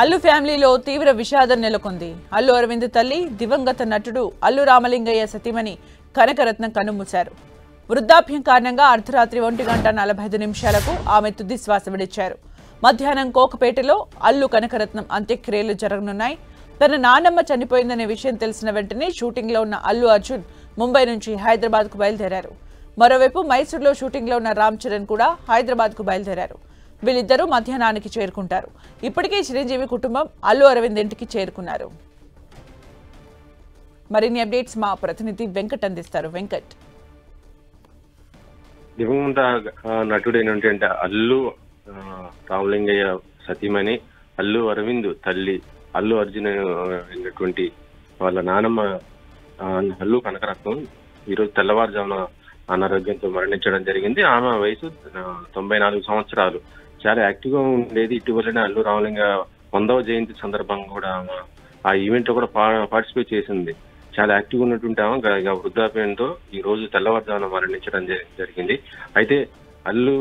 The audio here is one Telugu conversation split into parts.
అల్లు ఫ్యామిలీలో తీవ్ర విషాదం నెలకొంది. అల్లు అరవింద్ తల్లి దివంగత నటుడు అల్లు రామలింగయ్య సతీమణి కనకరత్నం కన్నుమూశారు. వృద్ధాప్యం కారణంగా అర్ధరాత్రి 1:45 ఆమె తుది శ్వాస విడిచారు. మధ్యాహ్నం కోకపేటలో అల్లు కనకరత్నం అంత్యక్రియలు జరగనున్నాయి. తన నాన్నమ్మ చనిపోయిందనే విషయం తెలిసిన వెంటనే షూటింగ్లో ఉన్న అల్లు అర్జున్ ముంబై నుంచి హైదరాబాద్కు బయలుదేరారు. మరోవైపు మైసూర్లో షూటింగ్లో ఉన్న రామ్ చరణ్ కూడా హైదరాబాద్కు బయలుదేరారు. వీళ్ళిద్దరూ మధ్యాహ్నానికి చేరుకుంటారు. ఇప్పటికే చిరంజీవి కుటుంబం అల్లు అరవింద్ ఇంటికి చేరుకున్నారు. మరిన్ని అప్డేట్స్ మా ప్రతినిధి వెంకట్ అందిస్తారు. వెంకట్, దివంగత నటుడైనటువంటి అల్లు రామలింగయ్య సతీమణి అల్లు అరవింద్ తల్లి అల్లు అర్జున్ అయినటువంటి వాళ్ళ నానమ్మ అల్లు కనకరత్నం ఈరోజు తెల్లవారుజామున అనారోగ్యంతో మరణించడం జరిగింది. ఆమె వయసు 94 సంవత్సరాలు. చాలా యాక్టివ్ గా ఉండేది. ఇటీవలనే అల్లు రామలింగ 100వ జయంతి సందర్భంగా కూడా ఆ ఈవెంట్ లో కూడా పార్టిసిపేట్ చేసింది. చాలా యాక్టివ్ ఉన్నటువంటి ఆమె వృద్ధాప్యంతో ఈ రోజు తెల్లవారుజామున మరణించడం జరిగింది. అయితే అల్లు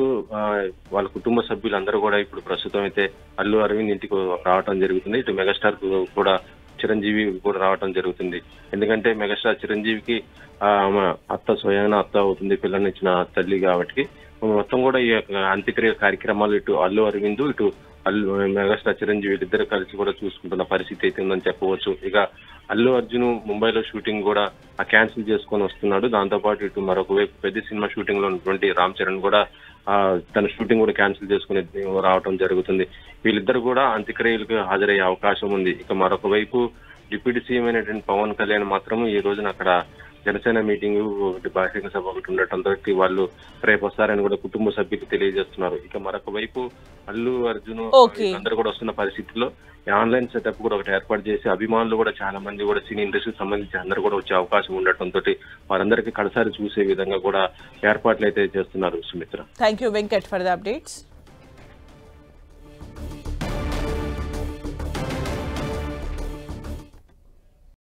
వాళ్ళ కుటుంబ సభ్యులందరూ కూడా ఇప్పుడు ప్రస్తుతం అయితే అల్లు అరవింద్ ఇంటికి రావటం జరుగుతుంది. ఇటు మెగాస్టార్ కూడా చిరంజీవి కూడా రావటం జరుగుతుంది. ఎందుకంటే మెగాస్టార్ చిరంజీవికి అత్త స్వయంగా అత్త అవుతుంది, పిల్లనిచ్చిన తల్లి కాబట్టి మొత్తం కూడా ఈ అంత్యక్రియ కార్యక్రమాలు ఇటు అల్లు అరవింద్ ఇటు అల్లు మెగాస్టార్ చిరంజీవి ఇద్దరు కలిసి కూడా చూసుకుంటున్న పరిస్థితి అయితే ఉందని చెప్పవచ్చు. ఇక అల్లు అర్జున్ ముంబైలో షూటింగ్ కూడా క్యాన్సిల్ చేసుకొని వస్తున్నాడు. దాంతో పాటు ఇటు మరొక వైపు పెద్ద సినిమా షూటింగ్ లో ఉన్నటువంటి రామ్ చరణ్ కూడా తన షూటింగ్ కూడా క్యాన్సిల్ చేసుకుని రావడం జరుగుతుంది. వీళ్ళిద్దరు కూడా అంత్యక్రియలకు హాజరయ్యే అవకాశం ఉంది. ఇక మరొక వైపు డిప్యూటీ సీఎం అయినటువంటి పవన్ కళ్యాణ్ మాత్రం ఈ రోజున అక్కడ జనసేన మీటింగ్ బహిరంగ సభ ఒకటి ఉండటంతో వాళ్ళు రేపు వస్తారని కూడా కుటుంబ సభ్యులకు తెలియజేస్తున్నారు. ఇక మరొక వైపు అల్లు అర్జున్ అందరూ కూడా వస్తున్న పరిస్థితుల్లో ఆన్లైన్ సెటప్ కూడా ఒకటి ఏర్పాటు చేసి అభిమానులు కూడా చాలా మంది కూడా సినీ ఇండస్ట్రీకి సంబంధించి అందరూ కూడా వచ్చే అవకాశం ఉండటంతో వారందరికీ కడసారి చూసే విధంగా కూడా ఏర్పాట్లు అయితే చేస్తున్నారు. Sumitra, thank you Venkat for the updates.